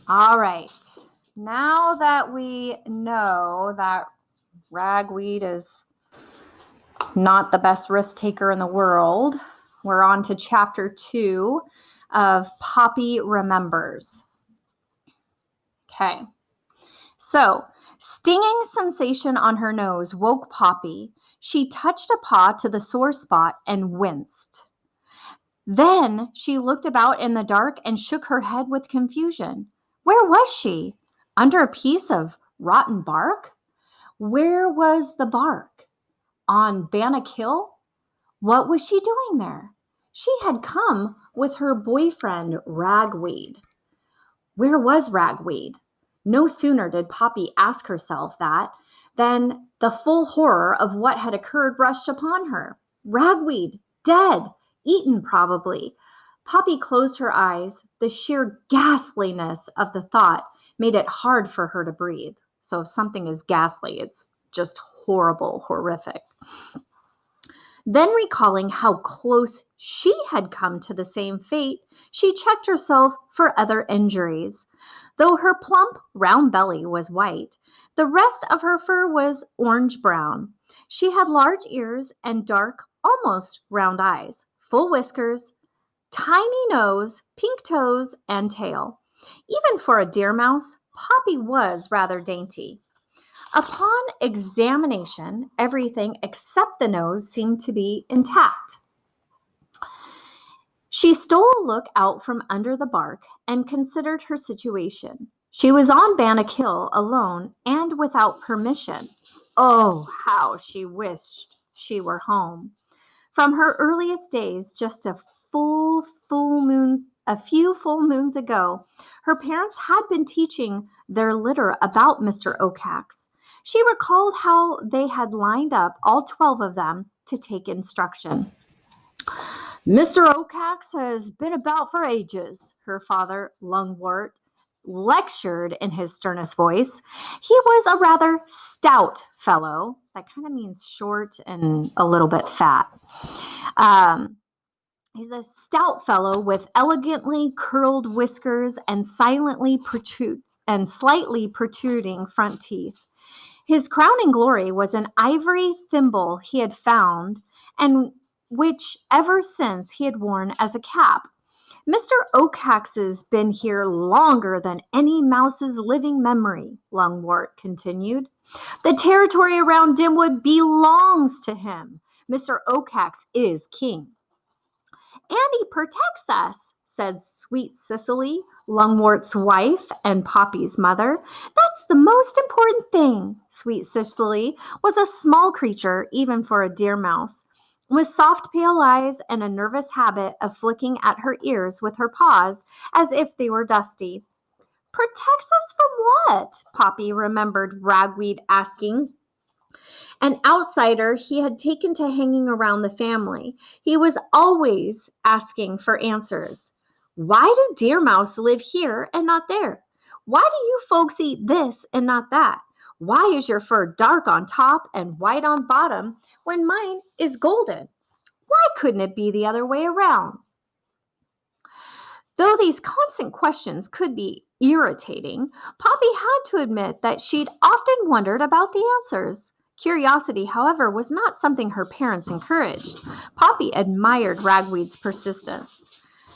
All right. Now that we know that ragweed is not the best risk taker in the world, we're on to chapter 2 of Poppy Remembers. Okay. So, stinging sensation on her nose woke Poppy. She touched a paw to the sore spot and winced. Then she looked about in the dark and shook her head with confusion. Where was she? Under a piece of rotten bark? Where was the bark? On Bannock Hill? What was she doing there? She had come with her boyfriend, Ragweed. Where was Ragweed? No sooner did Poppy ask herself that than the full horror of what had occurred rushed upon her. Ragweed, dead, eaten probably. Poppy closed her eyes. The sheer ghastliness of the thought made it hard for her to breathe. So if something is ghastly, it's just horrible, horrific. Then, recalling how close she had come to the same fate, she checked herself for other injuries. Though her plump, round belly was white, the rest of her fur was orange-brown. She had large ears and dark, almost round eyes, full whiskers, tiny nose, pink toes, and tail. Even for a deer mouse, Poppy was rather dainty. Upon examination, everything except the nose seemed to be intact. She stole a look out from under the bark and considered her situation. She was on Bannock Hill alone and without permission. Oh, how she wished she were home. From her earliest days, just a few full moons ago, her parents had been teaching their litter about Mr. Oakhax. She recalled how they had lined up, all 12 of them, to take instruction. Mr. Oakhax has been about for ages, her father, Lungwort, lectured in his sternest voice. He was a rather stout fellow. That kind of means short and a little bit fat. He's a stout fellow with elegantly curled whiskers and slightly protruding front teeth. His crowning glory was an ivory thimble he had found, and which ever since he had worn as a cap. Mr. Oakhax's been here longer than any mouse's living memory, Lungwort continued. The territory around Dimwood belongs to him. Mr. Oakhax is king. And he protects us, said sweet Cicely, Lungwort's wife and Poppy's mother. That's the most important thing. Sweet Cicely was a small creature, even for a deer mouse, with soft pale eyes and a nervous habit of flicking at her ears with her paws as if they were dusty. Protects us from what? Poppy remembered Ragweed asking. An outsider he had taken to hanging around the family. He was always asking for answers. Why do deer mouse live here and not there? Why do you folks eat this and not that? Why is your fur dark on top and white on bottom when mine is golden? Why couldn't it be the other way around? Though these constant questions could be irritating, Poppy had to admit that she'd often wondered about the answers. Curiosity, however, was not something her parents encouraged. Poppy admired Ragweed's persistence.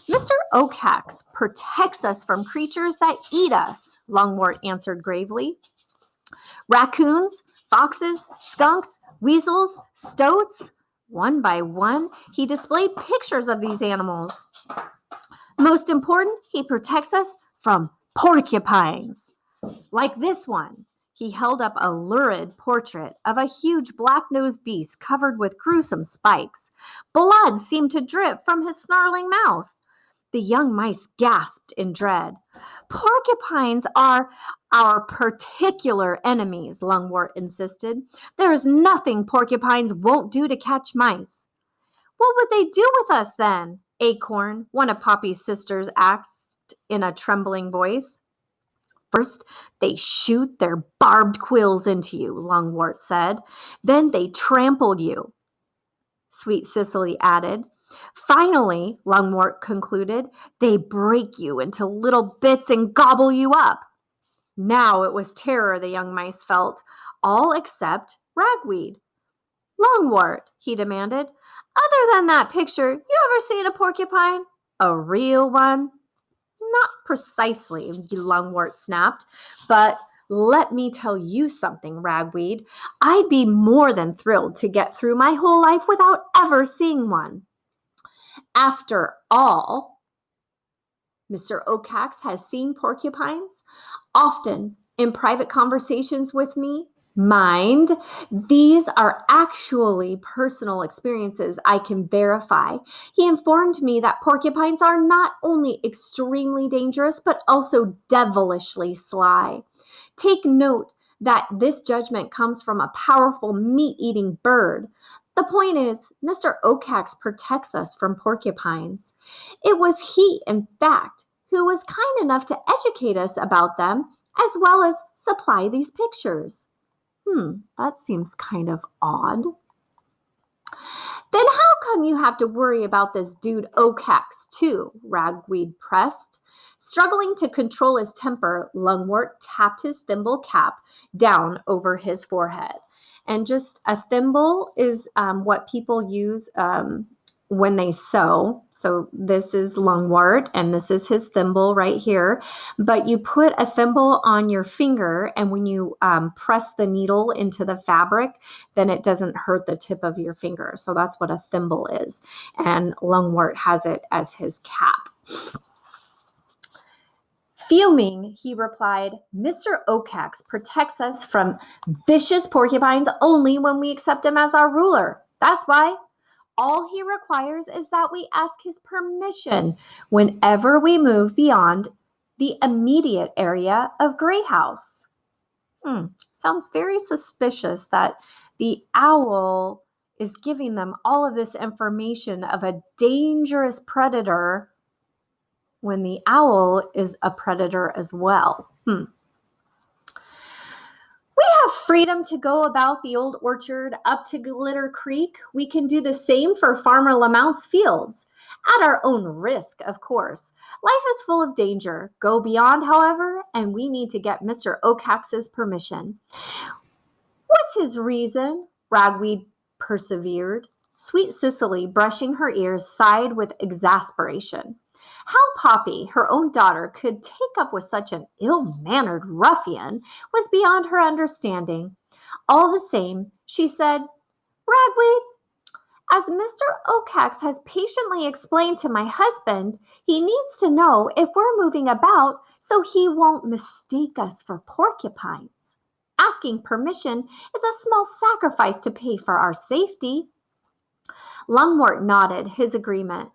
Mr. Oakhax protects us from creatures that eat us, Lungwort answered gravely. Raccoons, foxes, skunks, weasels, stoats. One by one, he displayed pictures of these animals. Most important, he protects us from porcupines. Like this one. He held up a lurid portrait of a huge black-nosed beast covered with gruesome spikes. Blood seemed to drip from his snarling mouth. The young mice gasped in dread. Porcupines are our particular enemies, Lungwort insisted. There is nothing porcupines won't do to catch mice. What would they do with us then? Acorn, one of Poppy's sisters, asked in a trembling voice. First, they shoot their barbed quills into you, Lungwort said. Then they trample you, Sweet Cicely added. Finally, Lungwort concluded, they break you into little bits and gobble you up. Now it was terror the young mice felt, all except Ragweed. Longwort, he demanded, other than that picture, you ever seen a porcupine? A real one? Not precisely, Lungwort snapped, but let me tell you something, Ragweed. I'd be more than thrilled to get through my whole life without ever seeing one. After all, Mr. Oacax has seen porcupines, often in private conversations with me. Mind, these are actually personal experiences I can verify. He informed me that porcupines are not only extremely dangerous, but also devilishly sly. Take note that this judgment comes from a powerful meat-eating bird. The point is, Mr. Oacax protects us from porcupines. It was he, in fact, who was kind enough to educate us about them, as well as supply these pictures. That seems kind of odd. Then how come you have to worry about this dude Oacax too? Ragweed pressed. Struggling to control his temper, Lungwort tapped his thimble cap down over his forehead. And just a thimble is what people use when they sew. So this is Lungwort, and this is his thimble right here. But you put a thimble on your finger, and when you press the needle into the fabric, then it doesn't hurt the tip of your finger. So that's what a thimble is. And Lungwort has it as his cap. Fuming, he replied, Mr. Oacax protects us from vicious porcupines only when we accept him as our ruler. That's why. All he requires is that we ask his permission whenever we move beyond the immediate area of Grey House. Sounds very suspicious that the owl is giving them all of this information of a dangerous predator when the owl is a predator as well. We have freedom to go about the old orchard up to Glitter Creek. We can do the same for Farmer Lamount's fields, at our own risk, of course. Life is full of danger. Go beyond, however, and we need to get Mr. Oacax's permission. What's his reason? Ragweed persevered. Sweet Cicely, brushing her ears, sighed with exasperation. How Poppy, her own daughter, could take up with such an ill-mannered ruffian was beyond her understanding. All the same, she said, Ragweed, as Mr. Oacax has patiently explained to my husband, he needs to know if we're moving about so he won't mistake us for porcupines. Asking permission is a small sacrifice to pay for our safety. Lungwort nodded his agreement.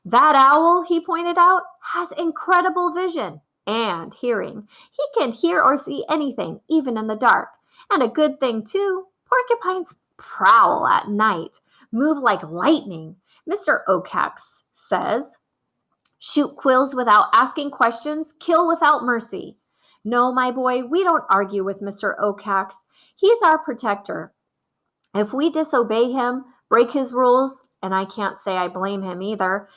That owl, he pointed out, has incredible vision and hearing. He can hear or see anything, even in the dark. And a good thing, too, porcupines prowl at night, move like lightning. Mr. Oacax says, shoot quills without asking questions, kill without mercy. No, my boy, we don't argue with Mr. Oacax. He's our protector. If we disobey him, break his rules, and I can't say I blame him either,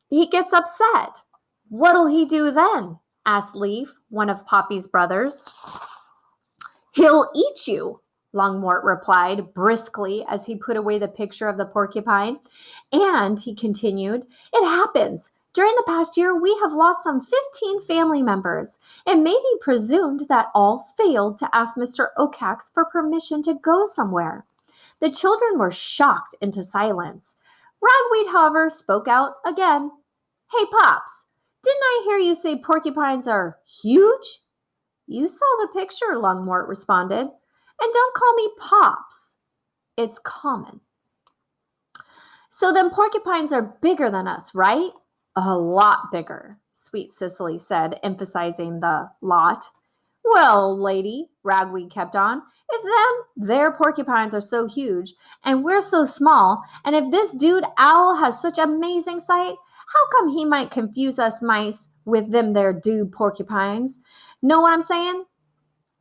he gets upset. What'll he do then? Asked Leaf, one of Poppy's brothers. He'll eat you, Lungwort replied briskly as he put away the picture of the porcupine. And, he continued, it happens. During the past year, we have lost some 15 family members. It may be presumed that all failed to ask Mr. Oacax for permission to go somewhere. The children were shocked into silence. Ragweed, however, spoke out again. Hey, Pops, didn't I hear you say porcupines are huge? You saw the picture, Lungwort responded. And don't call me Pops. It's common. So then porcupines are bigger than us, right? A lot bigger, Sweet Cicely said, emphasizing the lot. Well, lady, Ragweed kept on, if their porcupines are so huge, and we're so small, and if this dude owl has such amazing sight, how come he might confuse us mice with them there dude porcupines? Know what I'm saying?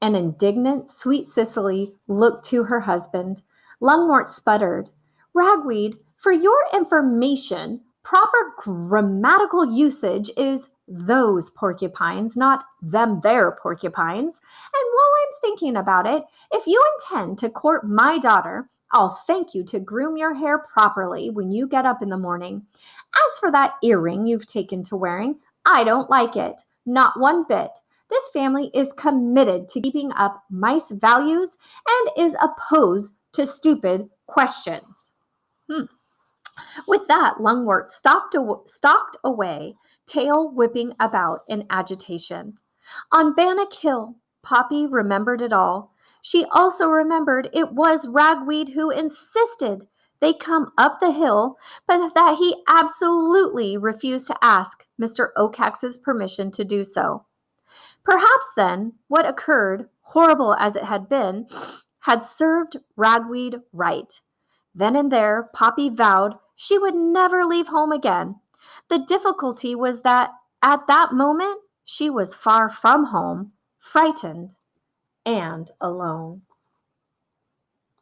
An indignant, Sweet Cicely looked to her husband. Lungwort sputtered. Ragweed, For your information, proper grammatical usage is those porcupines, not them their porcupines. And while I'm thinking about it, if you intend to court my daughter, I'll thank you to groom your hair properly when you get up in the morning. As for that earring you've taken to wearing, I don't like it, not one bit. This family is committed to keeping up mice values and is opposed to stupid questions. With that, Lungwort stalked away, tail whipping about in agitation. On Bannock Hill, Poppy remembered it all. She also remembered it was Ragweed who insisted they come up the hill, but that he absolutely refused to ask Mr. Oaxax's permission to do so. Perhaps then, what occurred, horrible as it had served Ragweed right. Then and there, Poppy vowed she would never leave home again. The difficulty was that at that moment she was far from home, frightened, and alone.